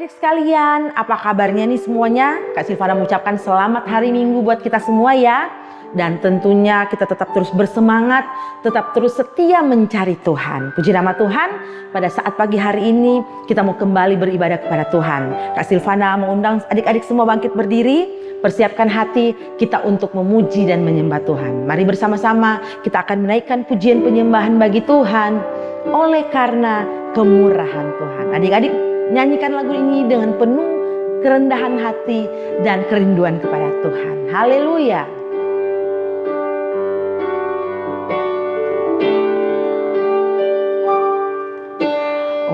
adik-adik sekalian, apa kabarnya nih semuanya? Kak Silvana mengucapkan selamat hari Minggu buat kita semua ya. Dan tentunya kita tetap terus bersemangat, tetap terus setia mencari Tuhan. Puji nama Tuhan, pada saat pagi hari ini kita mau kembali beribadah kepada Tuhan. Kak Silvana mengundang adik-adik semua bangkit berdiri, persiapkan hati kita untuk memuji dan menyembah Tuhan. Mari bersama-sama kita akan menaikkan pujian penyembahan bagi Tuhan oleh karena kemurahan Tuhan. Adik-adik nyanyikan lagu ini dengan penuh kerendahan hati dan kerinduan kepada Tuhan. Haleluya.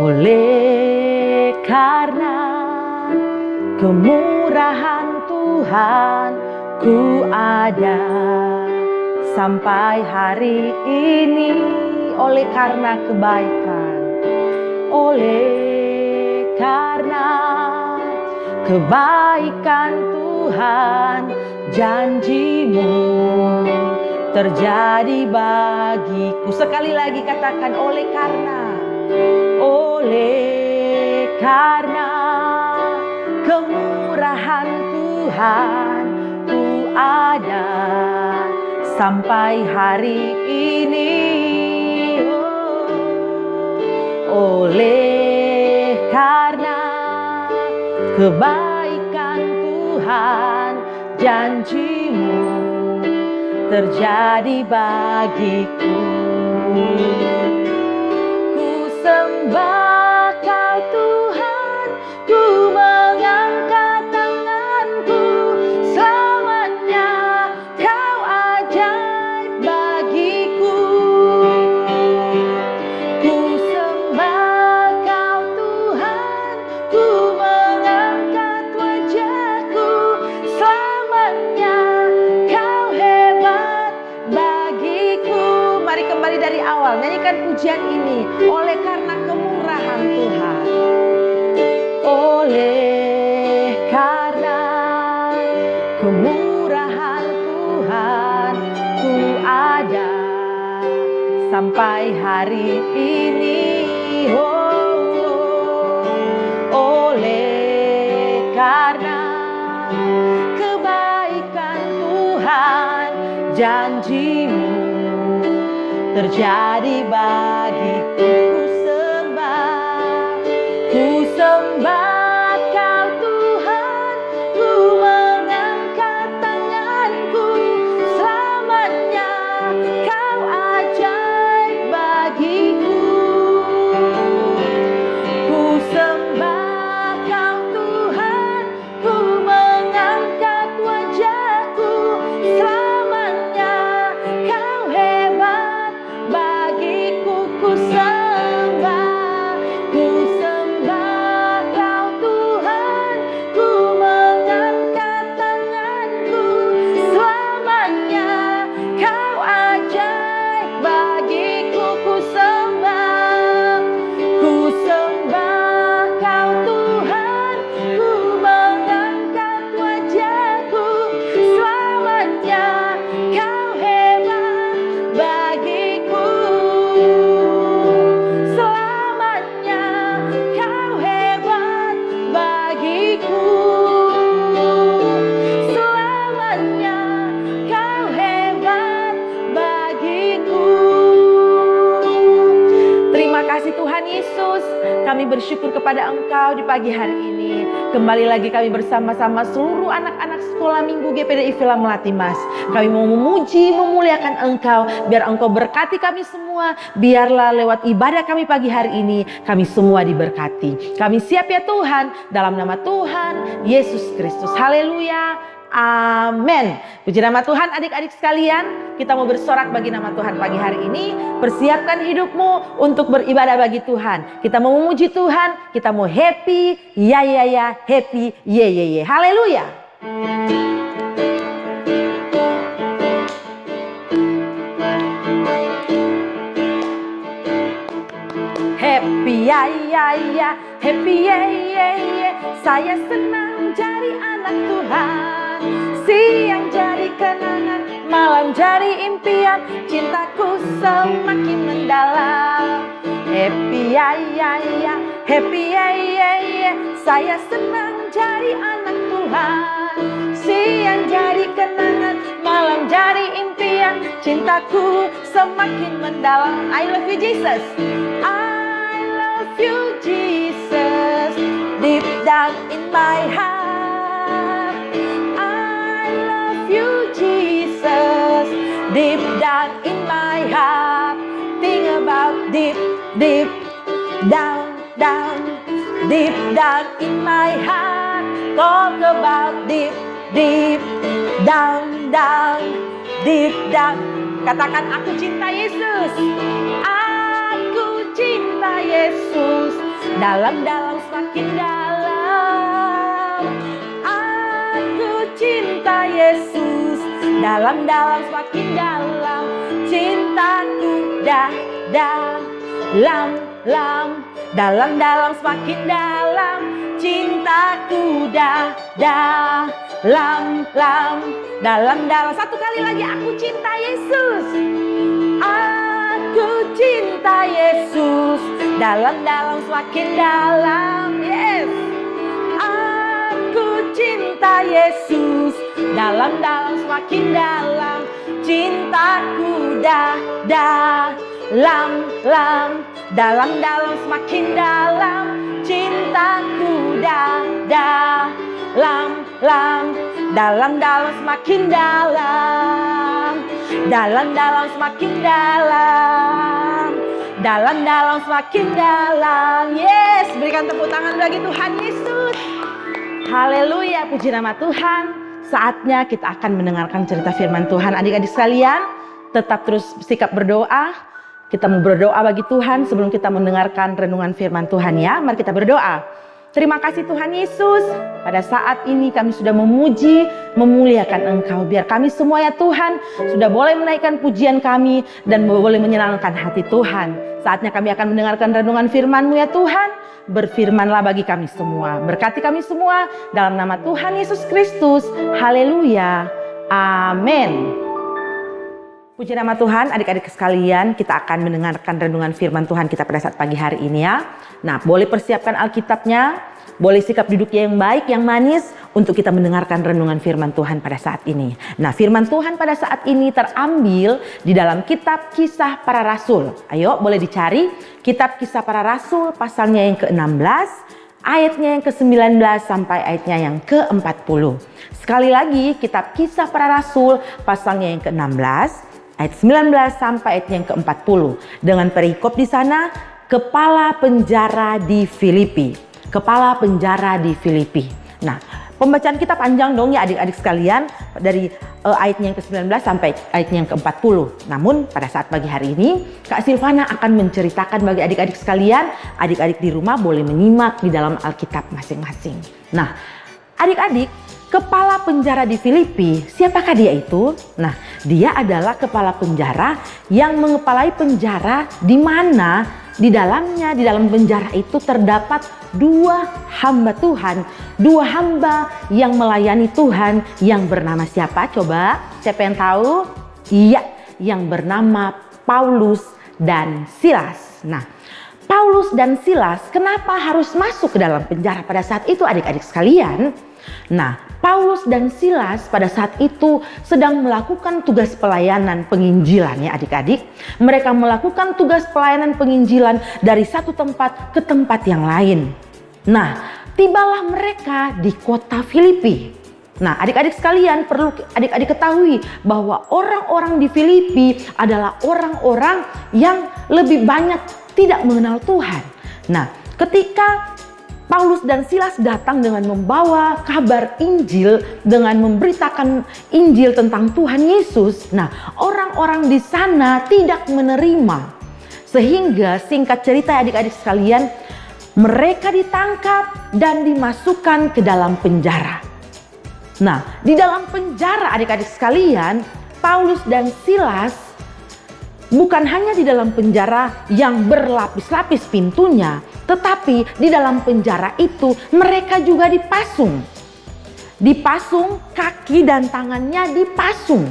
Oleh karena kemurahan Tuhan, ku ada sampai hari ini. Oleh karena kebaikan, oleh karena kebaikan Tuhan, janji-Mu terjadi bagiku. Sekali lagi katakan, oleh karena kemurahan Tuhan, ku ada sampai hari ini. Oleh karena kebaikan Tuhan, janji-Mu terjadi bagiku. Ku sembah Kau Tuhan, ku mengangkat tanganku, selamanya Kau ajaib bagiku. Ku sembah Kau Tuhan, ku mengangkat wajahku, selamanya Kau hebat bagiku. Mari kembali dari awal, nyanyikan pujian ini. Oleh karena kemurahan Tuhan, oleh karena kemurahan Tuhan, ku ada sampai hari ini. Oleh karena kebaikan Tuhan, janji-Mu terjadi bagiku. Ku sembah Kau Tuhan, ku mengangkat tanganku, selamanya Kau ajaib bagiku. Ku sembah Kau Tuhan, ku mengangkat wajahku, selamanya Kau hebat bagiku. Ku sembah Kau Tuhan, ku mengangkat tanganku, selamanya Kau ajaib bagiku. Ku sembah Kau Tuhan, ku mengangkat wajahku, selamanya Kau hebat bagiku. Selamanya Kau hebat bagiku. Selamanya Kau hebat bagiku. Terima kasih Tuhan Yesus, kami bersyukur kepada Engkau di pagi hari ini. Kembali lagi kami bersama-sama seluruh anak-anak sekolah minggu GPDI Villa Melati Mas. Kami mau memuji, memuliakan Engkau, biar Engkau berkati kami semua. Biarlah lewat ibadah kami pagi hari ini, kami semua diberkati. Kami siap ya Tuhan, dalam nama Tuhan Yesus Kristus. Haleluya. Amin. Puji nama Tuhan adik-adik sekalian. Kita mau bersorak bagi nama Tuhan pagi hari ini. Persiapkan hidupmu untuk beribadah bagi Tuhan. Kita mau memuji Tuhan. Kita mau happy. Ya ya ya. Happy. Ye ye ye. Haleluya. Happy ya ya ya. Happy ye ye ye. Saya senang jadi anak Tuhan. Siang jadi kenangan malam jadi impian, cintaku semakin mendalam. Happy ya ya ya, happy ya ya ya, saya senang jadi anak Tuhan. Siang jadi kenangan, malam jadi impian, cintaku semakin mendalam. I love you Jesus, I love you Jesus, deep down in my heart. I love you Jesus, deep down in my heart. Think about deep down, deep down in my heart. Talk about deep down, deep down. Katakan, aku cinta Yesus. Aku cinta Yesus. Dalam-dalam semakin dalam. Aku cinta Yesus. Dalam-dalam semakin dalam. Cintaku dalam semakin dalam. Cintaku dalam. Satu kali lagi, aku cinta Yesus. Aku cinta Yesus. Dalam semakin dalam. Yes. Aku cinta Yesus. Dalam semakin dalam. Cintaku dalam semakin dalam. Cintaku dalam semakin dalam. Dalam semakin dalam. Dalam semakin dalam. Yes, berikan tepuk tangan bagi Tuhan Yesus. Haleluya, puji nama Tuhan. Saatnya kita akan mendengarkan cerita firman Tuhan. Adik-adik sekalian, tetap terus sikap berdoa. Kita mau berdoa bagi Tuhan sebelum kita mendengarkan renungan firman Tuhan ya. Mari kita berdoa. Terima kasih Tuhan Yesus. Pada saat ini kami sudah memuji, memuliakan Engkau. Biar kami semua ya Tuhan sudah boleh menaikkan pujian kami dan boleh menyenangkan hati Tuhan. Saatnya kami akan mendengarkan renungan firman-Mu ya Tuhan. Berfirmanlah bagi kami semua. Berkati kami semua dalam nama Tuhan Yesus Kristus. Haleluya. Amin. Puji nama Tuhan, adik-adik sekalian, kita akan mendengarkan renungan firman Tuhan kita pada saat pagi hari ini ya. Nah, boleh persiapkan Alkitabnya, boleh sikap duduknya yang baik, yang manis untuk kita mendengarkan renungan firman Tuhan pada saat ini. Nah, firman Tuhan pada saat ini terambil di dalam kitab Kisah Para Rasul. Ayo, boleh dicari kitab Kisah Para Rasul pasalnya yang ke-16, ayatnya yang ke-19 sampai ayatnya yang ke-40. Sekali lagi, kitab Kisah Para Rasul pasalnya yang ke-16, ayat 19 sampai ayat yang ke-40. Dengan perikop di sana, kepala penjara di Filipi. Kepala penjara di Filipi. Nah, pembacaan kita panjang dong ya adik-adik sekalian. Dari ayatnya yang ke-19 sampai ayatnya yang ke-40. Namun pada saat pagi hari ini, Kak Silvana akan menceritakan bagi adik-adik sekalian. Adik-adik di rumah boleh menyimak di dalam Alkitab masing-masing. Nah, adik-adik, kepala penjara di Filipi, siapakah dia itu? Nah, dia adalah kepala penjara yang mengepalai penjara di mana di dalamnya, di dalam penjara itu terdapat dua hamba Tuhan. Dua hamba yang melayani Tuhan yang bernama siapa? Coba, siapa yang tahu? Iya, yang bernama Paulus dan Silas. Nah, Paulus dan Silas kenapa harus masuk ke dalam penjara pada saat itu adik-adik sekalian? Nah, Paulus dan Silas pada saat itu sedang melakukan tugas pelayanan penginjilan ya adik-adik. Mereka melakukan tugas pelayanan penginjilan dari satu tempat ke tempat yang lain. Nah, tibalah mereka di kota Filipi. Nah, adik-adik sekalian perlu adik-adik ketahui bahwa orang-orang di Filipi adalah orang-orang yang lebih banyak tidak mengenal Tuhan. Nah, ketika Paulus dan Silas datang dengan membawa kabar Injil, dengan memberitakan Injil tentang Tuhan Yesus. Nah, orang-orang di sana tidak menerima. Sehingga singkat cerita adik-adik sekalian, mereka ditangkap dan dimasukkan ke dalam penjara. Nah, di dalam penjara adik-adik sekalian, Paulus dan Silas bukan hanya di dalam penjara yang berlapis-lapis pintunya, tetapi di dalam penjara itu mereka juga dipasung. Dipasung, kaki dan tangannya dipasung.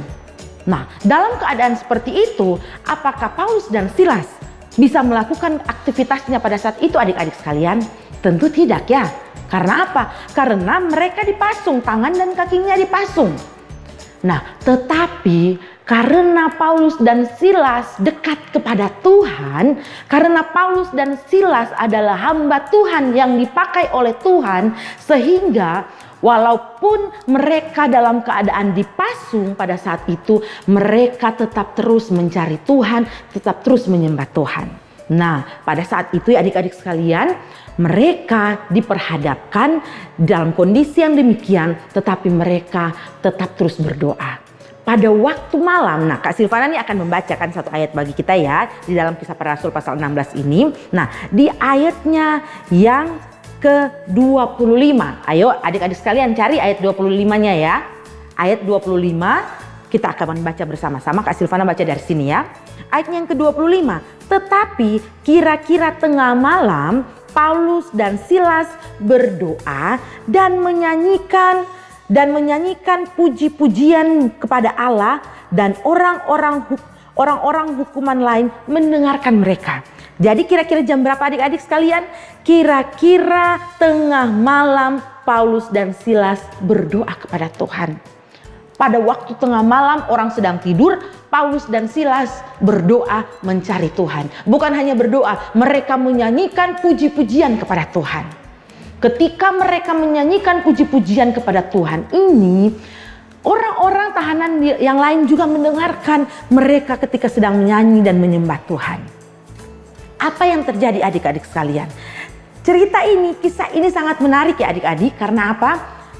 Nah, dalam keadaan seperti itu, apakah Paulus dan Silas bisa melakukan aktivitasnya pada saat itu, adik-adik sekalian? Tentu tidak ya. Karena apa? Karena mereka dipasung, tangan dan kakinya dipasung. Nah, tetapi karena Paulus dan Silas dekat kepada Tuhan, karena Paulus dan Silas adalah hamba Tuhan yang dipakai oleh Tuhan, sehingga walaupun mereka dalam keadaan dipasung pada saat itu, mereka tetap terus mencari Tuhan, tetap terus menyembah Tuhan. Nah, pada saat itu ya adik-adik sekalian, mereka diperhadapkan dalam kondisi yang demikian, tetapi mereka tetap terus berdoa. Pada waktu malam, nah Kak Silvana ini akan membacakan satu ayat bagi kita ya, di dalam Kisah Para Rasul pasal 16 ini. Nah, di ayatnya yang ke-25. Ayo adik-adik sekalian cari ayat 25-nya ya. Ayat 25 kita akan membaca bersama-sama. Kak Silvana baca dari sini ya. Ayatnya yang ke-25. Tetapi kira-kira tengah malam Paulus dan Silas berdoa dan menyanyikan puji-pujian kepada Allah, dan orang-orang hukuman lain mendengarkan mereka. Jadi kira-kira jam berapa adik-adik sekalian? Kira-kira tengah malam Paulus dan Silas berdoa kepada Tuhan. Pada waktu tengah malam orang sedang tidur, Paulus dan Silas berdoa mencari Tuhan. Bukan hanya berdoa, mereka menyanyikan puji-pujian kepada Tuhan. Ketika mereka menyanyikan puji-pujian kepada Tuhan ini, orang-orang tahanan yang lain juga mendengarkan mereka ketika sedang menyanyi dan menyembah Tuhan. Apa yang terjadi adik-adik sekalian? Kisah ini sangat menarik ya adik-adik. Karena apa?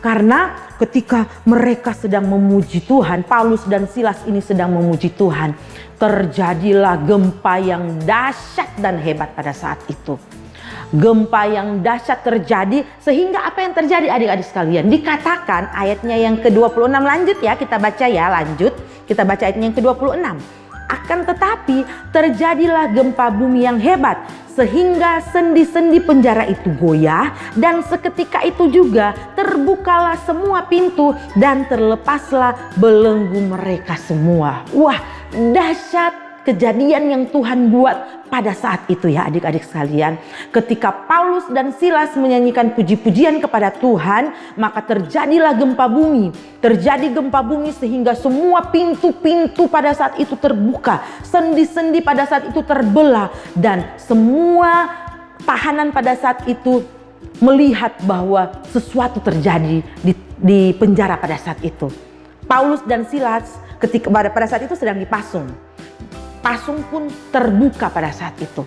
Karena ketika mereka sedang memuji Tuhan, Paulus dan Silas ini sedang memuji Tuhan, terjadilah gempa yang dahsyat dan hebat pada saat itu. Gempa yang dahsyat terjadi, sehingga apa yang terjadi adik-adik sekalian? Dikatakan ayatnya yang ke-26, lanjut ya, kita baca ya, lanjut. Kita baca ayatnya yang ke-26. Akan tetapi terjadilah gempa bumi yang hebat, sehingga sendi-sendi penjara itu goyah, dan seketika itu juga terbukalah semua pintu dan terlepaslah belenggu mereka semua. Wah, dahsyat kejadian yang Tuhan buat pada saat itu ya adik-adik sekalian. Ketika Paulus dan Silas menyanyikan puji-pujian kepada Tuhan, maka terjadilah gempa bumi. Terjadi gempa bumi sehingga semua pintu-pintu pada saat itu terbuka. Sendi-sendi pada saat itu terbelah, dan semua tahanan pada saat itu melihat bahwa sesuatu terjadi di penjara pada saat itu. Paulus dan Silas ketika pada saat itu sedang dipasung. Pasung pun terbuka pada saat itu.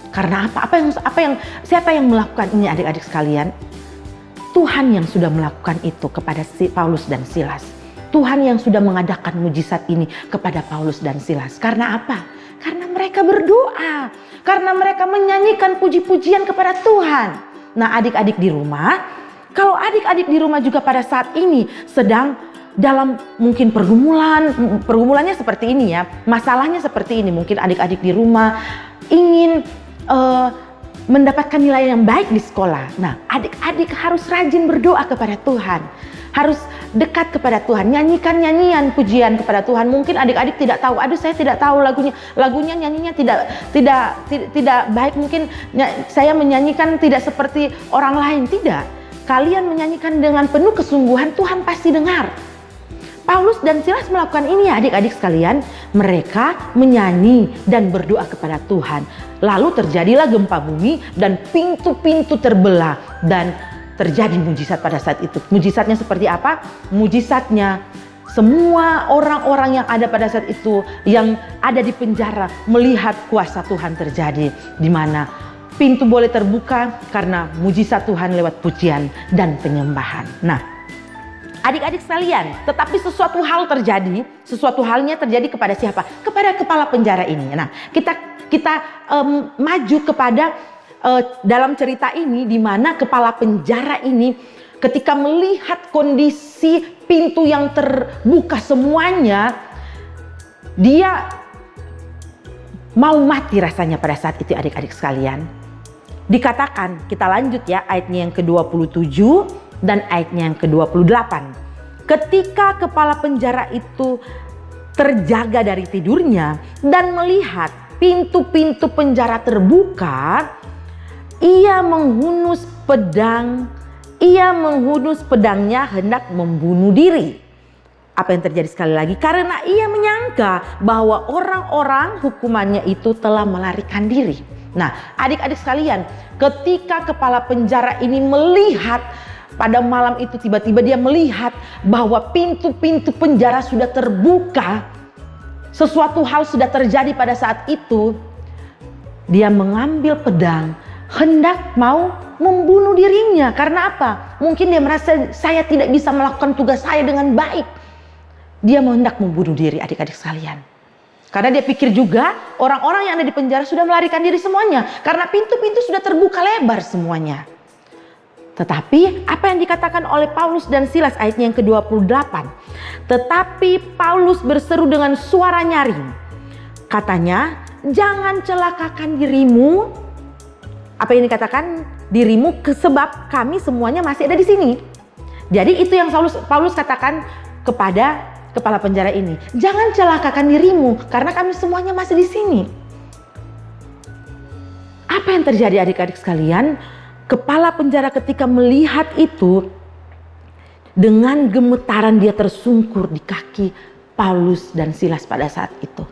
Karena apa? Siapa yang melakukan ini adik-adik sekalian? Tuhan yang sudah melakukan itu kepada Paulus dan Silas. Tuhan yang sudah mengadakan mujizat ini kepada Paulus dan Silas. Karena apa? Karena mereka berdoa. Karena mereka menyanyikan puji-pujian kepada Tuhan. Nah adik-adik di rumah, kalau adik-adik di rumah juga pada saat ini sedang dalam mungkin pergumulannya seperti ini ya, masalahnya seperti ini, mungkin adik-adik di rumah ingin mendapatkan nilai yang baik di sekolah. Nah adik-adik harus rajin berdoa kepada Tuhan, harus dekat kepada Tuhan, nyanyikan nyanyian pujian kepada Tuhan. Mungkin adik-adik tidak tahu, aduh saya tidak tahu lagunya nyanyinya tidak baik, mungkin saya menyanyikan tidak seperti orang lain. Tidak, kalian menyanyikan dengan penuh kesungguhan, Tuhan pasti dengar. Paulus dan Silas melakukan ini ya adik-adik sekalian. Mereka menyanyi dan berdoa kepada Tuhan. Lalu terjadilah gempa bumi dan pintu-pintu terbelah, dan terjadi mujizat pada saat itu. Mujizatnya seperti apa? Mujizatnya semua orang-orang yang ada pada saat itu, yang ada di penjara, melihat kuasa Tuhan terjadi, di mana pintu boleh terbuka karena mujizat Tuhan lewat pujian dan penyembahan. Nah, adik-adik sekalian, tetapi sesuatu halnya terjadi kepada siapa? Kepada kepala penjara ini. Nah, kita maju kepada dalam cerita ini, di mana kepala penjara ini ketika melihat kondisi pintu yang terbuka semuanya, dia mau mati rasanya pada saat itu adik-adik sekalian. Dikatakan, kita lanjut ya ayatnya yang ke-27 dan ayatnya yang ke-28. Ketika kepala penjara itu terjaga dari tidurnya dan melihat pintu-pintu penjara terbuka, ia menghunus pedangnya hendak membunuh diri. Apa yang terjadi sekali lagi? Karena ia menyangka bahwa orang-orang hukumannya itu telah melarikan diri. Nah, adik-adik sekalian, ketika kepala penjara ini melihat pada malam itu, tiba-tiba dia melihat bahwa pintu-pintu penjara sudah terbuka. Sesuatu hal sudah terjadi pada saat itu. Dia mengambil pedang, hendak mau membunuh dirinya. Karena apa? Mungkin dia merasa, saya tidak bisa melakukan tugas saya dengan baik. Dia hendak membunuh diri, adik-adik sekalian. Karena dia pikir juga orang-orang yang ada di penjara sudah melarikan diri semuanya. Karena pintu-pintu sudah terbuka lebar semuanya. Tetapi apa yang dikatakan oleh Paulus dan Silas ayatnya yang ke-28. Tetapi Paulus berseru dengan suara nyaring. Katanya, jangan celakakan dirimu. Apa yang dikatakan? Dirimu, sebab kami semuanya masih ada di sini. Jadi itu yang Paulus katakan kepada kepala penjara ini. Jangan celakakan dirimu karena kami semuanya masih di sini. Apa yang terjadi adik-adik sekalian? Kepala penjara ketika melihat itu, dengan gemetaran dia tersungkur di kaki Paulus dan Silas pada saat itu.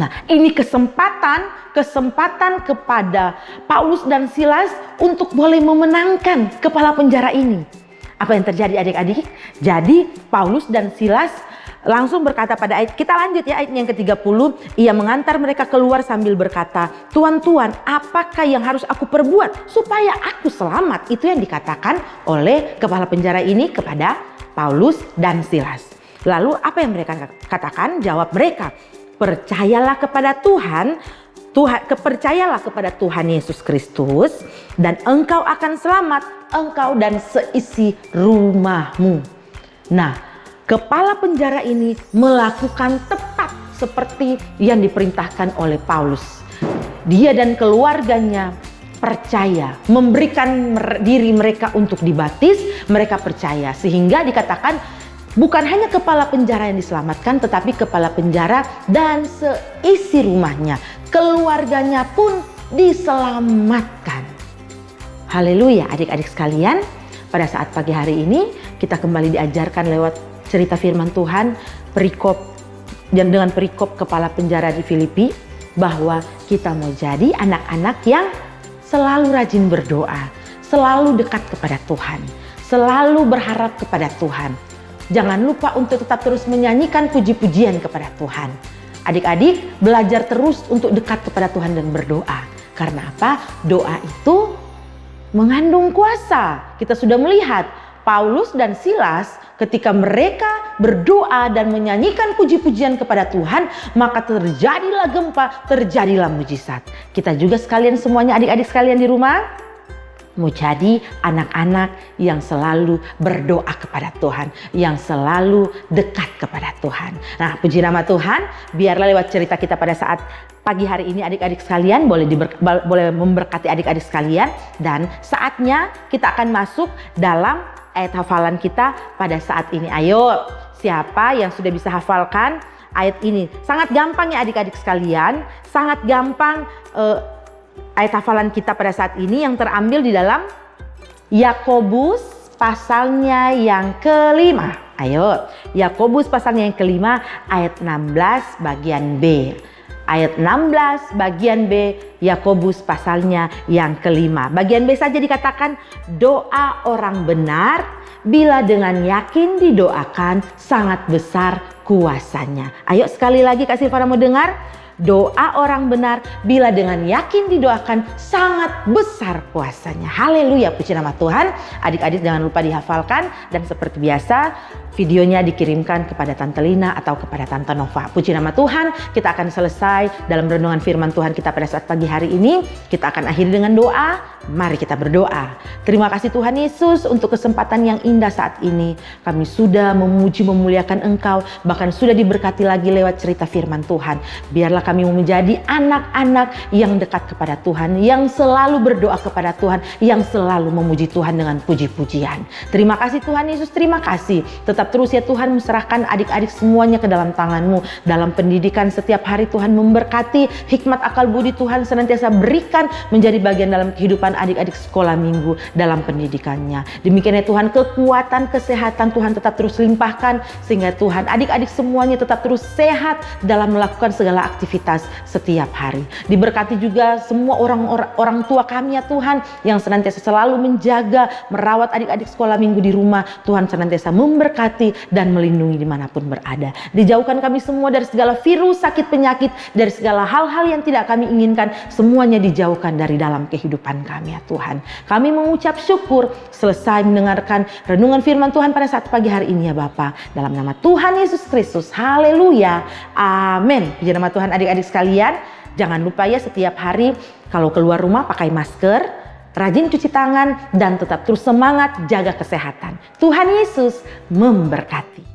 Nah, ini kesempatan kepada Paulus dan Silas untuk boleh memenangkan kepala penjara ini. Apa yang terjadi adik-adik? Jadi Paulus dan Silas langsung berkata pada ayat, kita lanjut ya ayat yang ke-30. Ia mengantar mereka keluar sambil berkata, Tuan-tuan, apakah yang harus aku perbuat supaya aku selamat? Itu yang dikatakan oleh kepala penjara ini kepada Paulus dan Silas. Lalu apa yang mereka katakan? Jawab mereka, percayalah kepada Tuhan, percayalah kepada Tuhan Yesus Kristus dan engkau akan selamat, engkau dan seisi rumahmu. Nah, kepala penjara ini melakukan tepat seperti yang diperintahkan oleh Paulus. Dia dan keluarganya percaya, memberikan diri mereka untuk dibaptis, mereka percaya. Sehingga dikatakan bukan hanya kepala penjara yang diselamatkan, tetapi kepala penjara dan seisi rumahnya, keluarganya pun diselamatkan. Haleluya adik-adik sekalian. Pada saat pagi hari ini kita kembali diajarkan lewat cerita firman Tuhan, dengan perikop kepala penjara di Filipi, bahwa kita mau jadi anak-anak yang selalu rajin berdoa, selalu dekat kepada Tuhan, selalu berharap kepada Tuhan. Jangan lupa untuk tetap terus menyanyikan puji-pujian kepada Tuhan. Adik-adik belajar terus untuk dekat kepada Tuhan dan berdoa. Karena apa? Doa itu mengandung kuasa. Kita sudah melihat Paulus dan Silas ketika mereka berdoa dan menyanyikan puji-pujian kepada Tuhan, maka terjadilah gempa, terjadilah mujizat. Kita juga sekalian semuanya, adik-adik sekalian di rumah, mau jadi anak-anak yang selalu berdoa kepada Tuhan, yang selalu dekat kepada Tuhan. Nah, puji nama Tuhan, biarlah lewat cerita kita pada saat pagi hari ini adik-adik sekalian boleh memberkati adik-adik sekalian, dan saatnya kita akan masuk dalam ayat hafalan kita pada saat ini. Ayo, siapa yang sudah bisa hafalkan ayat ini? Sangat gampang ya adik-adik sekalian, sangat gampang. Ayat hafalan kita pada saat ini yang terambil di dalam Yakobus pasalnya yang kelima. Ayo, Yakobus pasalnya yang kelima ayat 16 bagian B. Ayat 16 bagian B, Yakobus pasalnya yang kelima. Bagian B saja dikatakan, doa orang benar bila dengan yakin didoakan sangat besar kuasanya. Ayo sekali lagi Kak Silvana mau dengar. Doa orang benar bila dengan yakin didoakan sangat besar kuasanya. Haleluya, puji nama Tuhan. Adik-adik jangan lupa dihafalkan, dan seperti biasa videonya dikirimkan kepada Tante Lina atau kepada Tante Nova. Puji nama Tuhan, kita akan selesai dalam renungan firman Tuhan kita pada saat pagi hari ini. Kita akan akhiri dengan doa. Mari kita berdoa. Terima kasih Tuhan Yesus untuk kesempatan yang indah saat ini. Kami sudah memuji memuliakan Engkau, bahkan sudah diberkati lagi lewat cerita firman Tuhan. Biarlah kami mau menjadi anak-anak yang dekat kepada Tuhan, yang selalu berdoa kepada Tuhan, yang selalu memuji Tuhan dengan puji-pujian. Terima kasih Tuhan Yesus, terima kasih. Tetap terus ya Tuhan serahkan adik-adik semuanya ke dalam tangan-Mu. Dalam pendidikan setiap hari Tuhan memberkati, hikmat akal budi Tuhan senantiasa berikan menjadi bagian dalam kehidupan adik-adik sekolah minggu dalam pendidikannya. Demikian ya Tuhan, kekuatan, kesehatan Tuhan tetap terus limpahkan, sehingga Tuhan adik-adik semuanya tetap terus sehat dalam melakukan segala aktivitas setiap hari. Diberkati juga semua orang tua kami ya Tuhan, yang senantiasa selalu menjaga, merawat adik-adik sekolah minggu di rumah. Tuhan senantiasa memberkati dan melindungi dimanapun berada. Dijauhkan kami semua dari segala virus, sakit, penyakit, dari segala hal-hal yang tidak kami inginkan. Semuanya dijauhkan dari dalam kehidupan kami ya Tuhan. Kami mengucap syukur selesai mendengarkan renungan firman Tuhan pada saat pagi hari ini ya Bapa. Dalam nama Tuhan Yesus Kristus, haleluya, amin. Puji nama Tuhan adik-adik sekalian. Jangan lupa ya setiap hari kalau keluar rumah pakai masker, rajin cuci tangan, dan tetap terus semangat jaga kesehatan. Tuhan Yesus memberkati.